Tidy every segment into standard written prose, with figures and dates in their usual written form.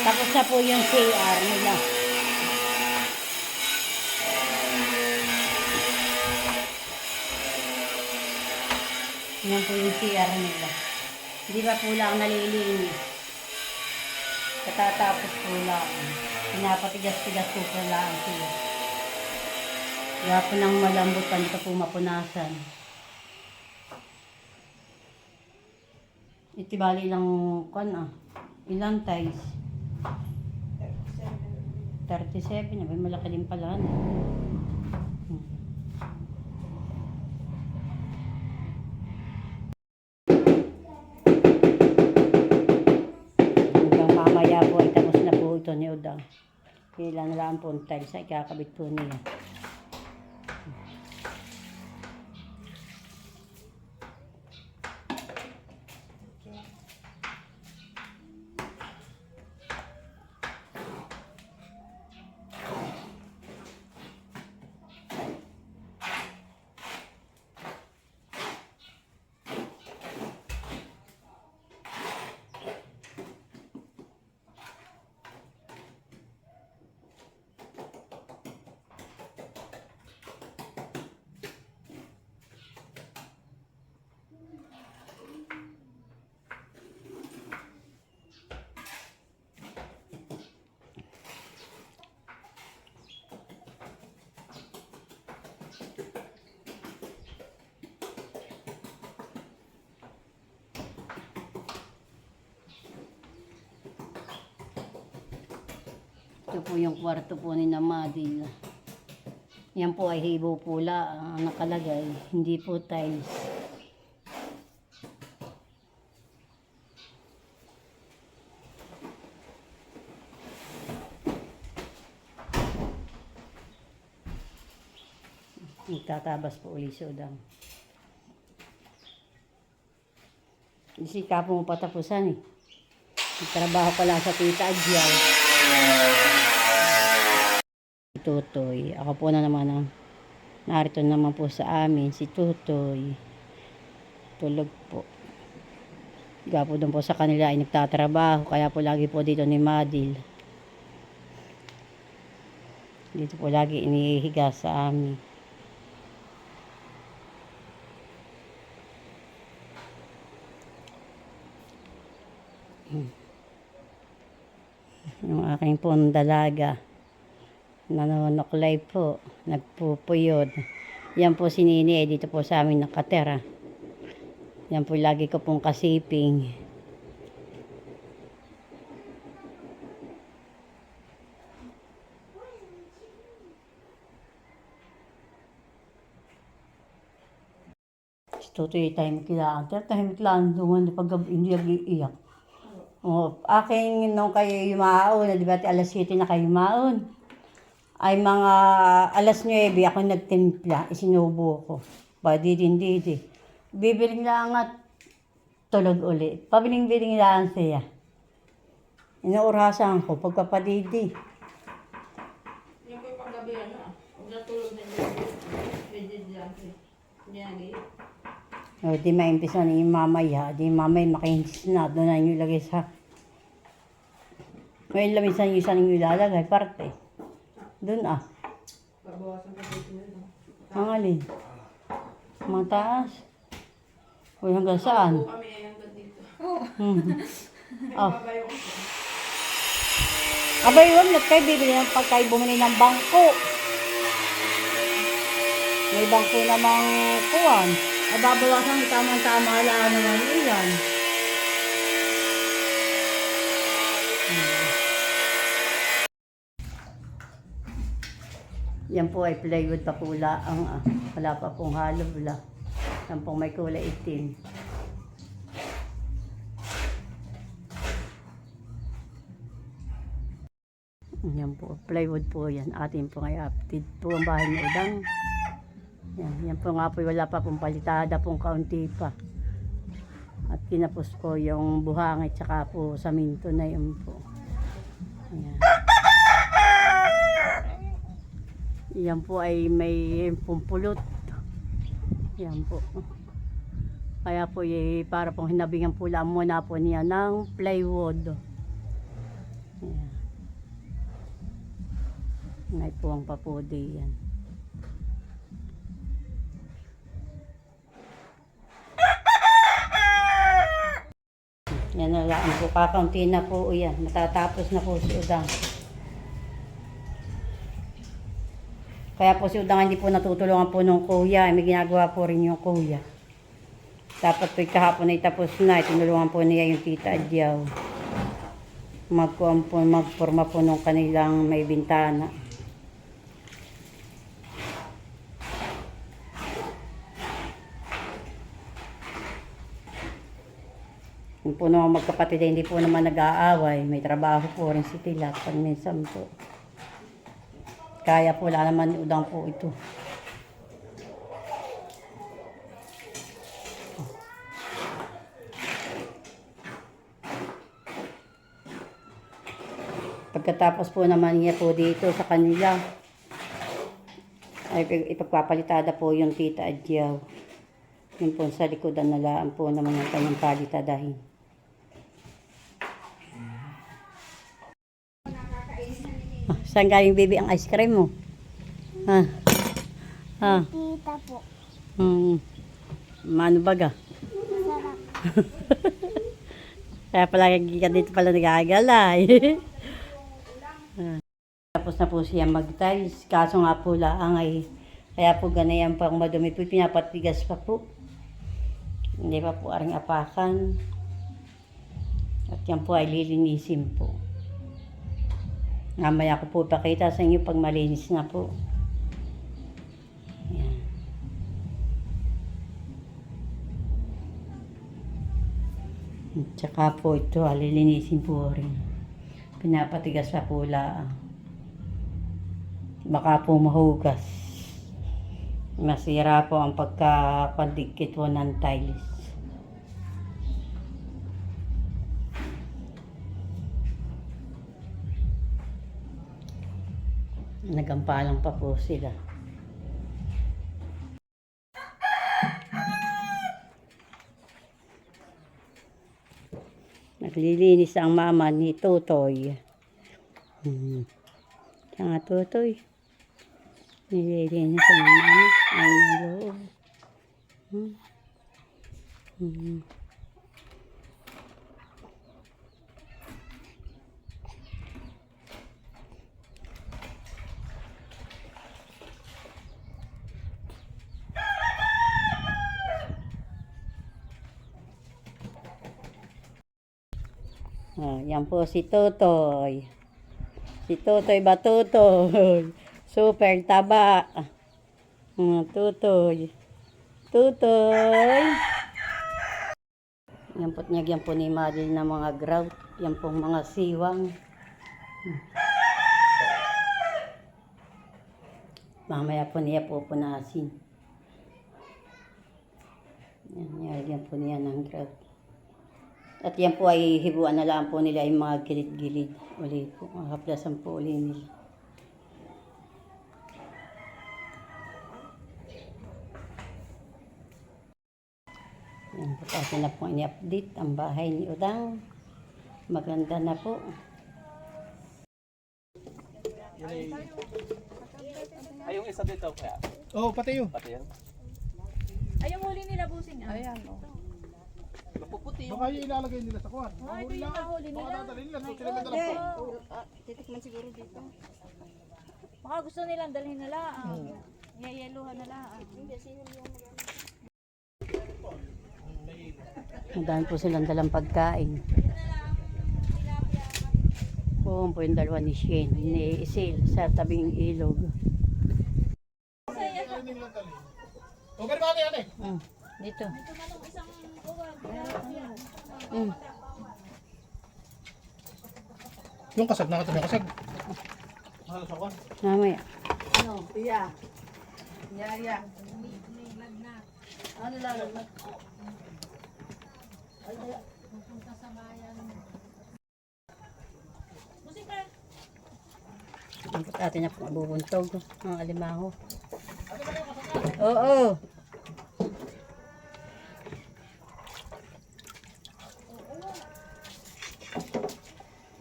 Tapos na po yung CR nila. Yan po yung CR nila. Hindi ba po lang nalilinis? Katatapos po lang. Pinapatigas-tigas po lang sila. Kaya po nang malambot pa, hindi pa po mapunasan. Itibali lang ilang tiles? 37. Abay, malaki din pala. Hanggang mamaya po ay tapos na po ito ni Udang. Kailan lang po ang tiles ay kakabit po niya. Ito po yung kwarto po ni Namadil. Yan po ay hibo pula ang nakalagay. Hindi po tiles. Magtatabas po ulit si Udang. Isika po mo patapusan eh. Trabaho pala sa Tita Adjal. Tutoy. Ako po na naman narito naman po sa amin si Tutoy. Tulog po. Gapo doon po sa kanila ay nagtatrabaho. Kaya po lagi po dito ni Madil. Dito po lagi inihiga sa amin. Yung aking pong dalaga. Nanonoklay po, nagpupuyod. Yan po si Nini dito po sa amin nakatera. Yan po lagi ko pong kasiping. Tutoy tayo makilaan. Tayo makilaan doon pag hindi nag-iiyak. Aking nung kayo yumaon, di ba alas 7 na kayo yumaon? Ay mga alas 9 ako nagtimpla, isinubo ko. Didi. Bibiling lang at tulog ulit. Pabiling-biling lang siya. Inuurasan ko pagkapadidi. Yung po yung paggabi huwag natulog na dyan. Di maimpisa ni mamaya. Di mamaya makinis na. Doon na nyo ilagay sa... Ngayon lang minsan yung isa nyo ilalagay. Parte. Doon Babawasan ka dito na. Ang alin? Mataas. Uy, hanggang saan? Po kami ay hanggang dito. Babayo ko. Abay, huwag na kayo bibili ng pagkain bumili ng bangko. May bangko namang kuwan. Babawasan tama-tama lang naman ilan. Yan po ay plywood pa pula ang wala pa pong halo bula. Yan pong may kulay itim. Yan po, plywood po yan. Atin po ngay update po ang bahay ni Udang. Yan po nga po, wala pa pong palitada pong kaunti pa. At kinapos po yung buhangit tsaka po saminto na yun po. Yan. Yan po ay may pumpulot. Yan po. Kaya po para pong hinabingan po lang muna po niya ng plywood. Yan. May puwang pa po di yan. Yan na lang po, kakaunti na po yan. Matatapos na po si Udang. Kaya po si Udang hindi po natutulungan po ng kuya. May ginagawa po rin yung kuya. Dapat po kahapon ay tapos na. Tinulungan po niya yung tita Adyaw. Magforma po nung kanilang may bintana. Yung po naman magkapatid ay hindi po naman nag-aaway. May trabaho po rin si Tila pag minsan po. Kaya po, wala naman ni Udang po ito. Pagkatapos po naman niya po dito sa kanila, ay ipagpapalitada po yung tita Adyaw. Yun po sa likodan na laan po naman yung kanyang palitadahin. Saan galing baby ang ice cream mo? Ha? Ha? Tita po. Mano baga? Sarap. Kaya pala ka dito pala nagagala. Tapos na po siya mag-tiles. Kaso nga po laang ay kaya po ganayan pang madumi po. Pinapatigas pa po. Hindi pa po aring apakan. At yan po ay lilinisin po. Mamaya ko po pakita sa inyo pag malinis na po. Yan. Tsaka po ito, lilinisin po rin. Pinapatigas pa po laang. Baka po mahugas. Masira po ang pagkakadikit po ng tiles. Nagampalang pa po sila. Naglilinis ang mama ni Totoy. Siya nga Totoy. Nililinis ang mama. Ay, loob. Yan po si Totoy. Si Totoy ba Totoy? Super taba. Totoy. Totoy. Yan po't niyagyan po ni Madeline ng mga grout. Yan pong mga siwang. Mamaya po niya pupunasin. Yan, niyagyan po niya ng grout. At yan po ay hibuan na lang po nila yung mga gilid-gilid. Uli po, makaplasan po uli nila. Yan po, kasi na po ini-update ang bahay ni Udang. Maganda na po. Ay, yung isa dito kaya? Oo, pati yun. Pati yan. Ay, yung huli nila busing. Ayan, o. Mapuputi yung... Baka yung ilalagay nila sa kuwan. Ah, ito yung nahuli Baka nila. dadalhin nila. So, sila may dalang po. Titikman siguro dito. Baka gusto nilang dalhin nila. Yayeluhan nila. Madami po silang dalang pagkain. Po yung dalawa ni Shane, ni Isil sa tabing ilog. O, pero ate, ate. Dito. Yung kasag, nakatabi yung kasag. Mahal sa kwan. Mamaya. Ano, Pia? Yaya. Ano lalag? Musika. Ang atin na pong abubuntog. Ang alimango. Oo.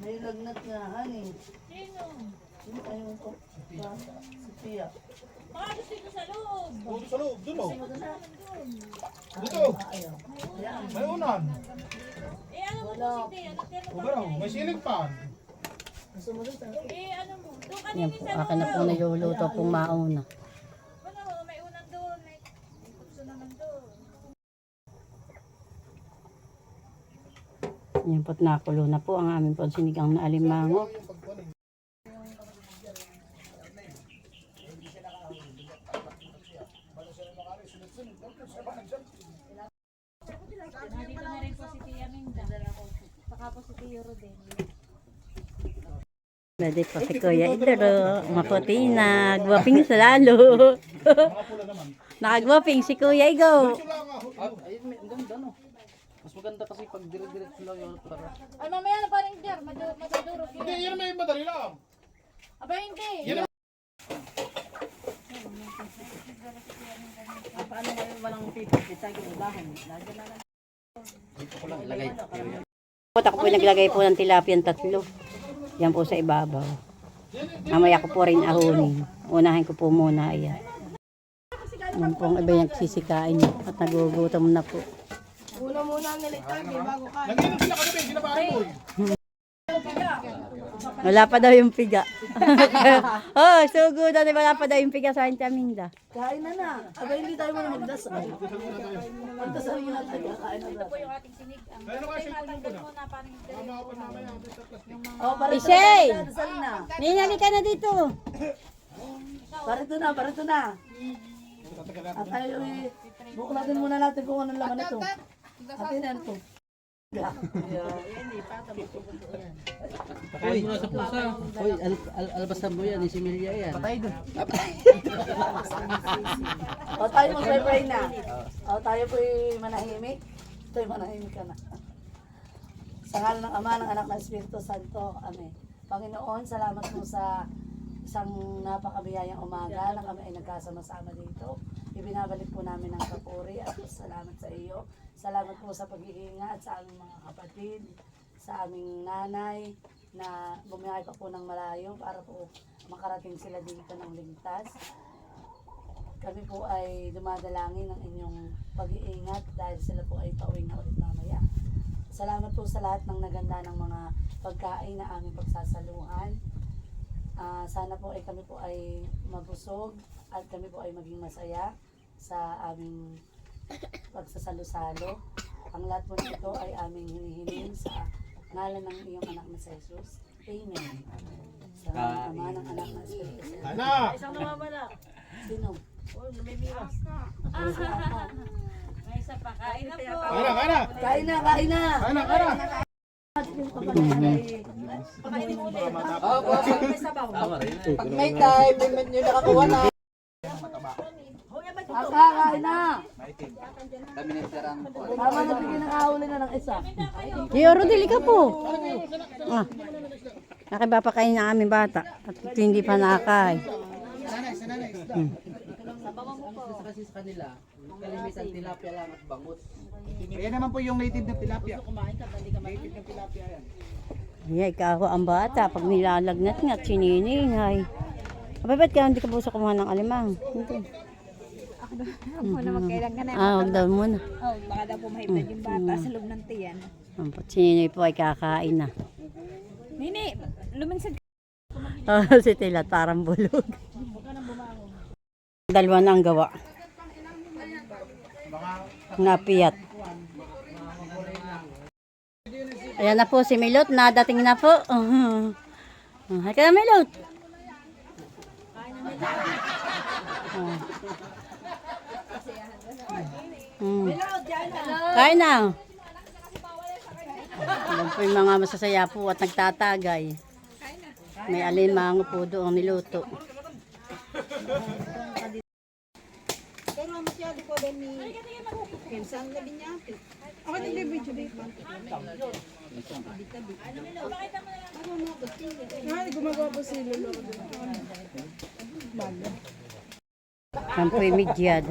May lagnat na, honey. Sino? Sino kayo ko? Si Pia. Baka gusto ko sa loob. Doon sa loob, doon oh. Dito. Ayaw. May unan. Eh, ano mo po si Tia? O gano'n, may silig pan. Eh, ano mo? Doon Yan kanini po, sa akin na po loob. niluluto pong mauna. Ano, may unang doon. May gusto naman doon. Yan po't nakulo na po ang aming po sinigang na alimango. Nandito na rin po si Tia Minda. Saka po si Tia Rodel. Pwede po si Kuya Idoro. Maputi na. Gwaping sa lalo. Mga pula naman. Nakagwaping si Kuya Igo. Ito lang ah. Ayun, ang ganda no. Mas maganda kasi pag dire-diretso lang yun para. Ay, mamaya na parang Jar. Madudurog Hindi, yun. yan may madali lang. Aba, hindi. Yan Paano kayo walang pipit? Tayo ng bahay. Lagyan na lang. Dito ko lang ilagay. Ako po naglagay po ng tilapia 3. Yan po sa ibabaw. Mamaya ko po rin ahunin. Unahin ko po muna. Ayan. Yan po ang iba yung sisikain niyo. At nagugutom na po. Una muna ang electric bago ka. Lagyan ng sila kagabi, sinabahan mo eh. Wala pa daw yung piga. Oh, so good. Wala pa daw yung piga sa Auntie Aminda. Kain na na. Aba, hindi tayo muna magdasal. Magdasal muna tayo. Kain na Ito po yung ating sinig. Kaya na kasi kung yung Tatanggal mo na parang hindi. Makapan mamaya, abis sa plastic. Oh, para Isay! dasal na. Ninali ka na dito. Parito na, parito na. At tayo buklatin muna natin kung anong laman ito. Atin na ito. Pakain mo na sa pusa. Uy, albasan mo yan, Isimilia yan. Patay doon. O tayo mag-pray na. O tayo po'y manahimik. Ito'y manahimik ka na. Sa ngalan ng Ama, ng Anak, ng Espiritu Santo. Amen. Panginoon, salamat po sa isang napakabiyayang umaga na kami ay nagkasama-sama dito. Ibinabalik po namin ang kapuri at salamat sa iyo. Salamat po sa pag-iingat sa aming mga kapatid, sa aming nanay na bumiyahe pa po ng malayo para po makarating sila dito ng ligtas. Kami po ay dumadalangin ng inyong pag-iingat dahil sila po ay pauwi na ulit mamaya. Salamat po sa lahat ng naganda ng mga pagkain na aming pagsasaluhan. Sana po ay kami po ay mabusog at kami po ay maging masaya sa aming pagsasalo-salo. Ang lahat po nito ay aming hinihiling sa ngalan ng iyong anak na si Jesus. Amen. Sa ngalan ng Ama, ng Anak na Espiritu Santo. Ana! Isang namamala. Sino? May miras. May isa pa. Kain na po. Kaya na! Kain na, kain na! Kaya na! Kaya na! Pakainin mo ulit. Tama rin. Pag may time, may nyo nakakuha na. Kain na! Kami na tirang po. Tama na bigyan ng ahuli na ng isa. Dioro, dili ka po. Ah. Nakibapakain na aming bata. At ito hindi pa nakakain. Kasi sa kanila, kalimitan tilapia lang at bangus. Ayan naman po yung native na tilapia. Native na tilapia yan. Ay, ikaw ang bata. Pag nilalagnat nga, sininingay. Abay, ba't ka hindi ka po sa kumuha ng alimang? Hindi. Muna magkailan ka na. Huwag daw muna. Oh, baka daw po mahibad yung bata sa loob ng tiyan. Sininay po ay kakain na. Nini, luminsad ka. Oh, si Tilat parang bulog. Dalawa na ang gawa. Napiyat. Ayan na po si Milot, nadating na po. Hay ka na, Milot. Kain na. Ayan po yung mga masasaya po at nagtatagay. May alimango po doon niluto. Pero masyado ko din ni Pinsan gabi niya. Ako nag-video dito. Ay, gumagawa po si Lolo. Yan po yung midyad.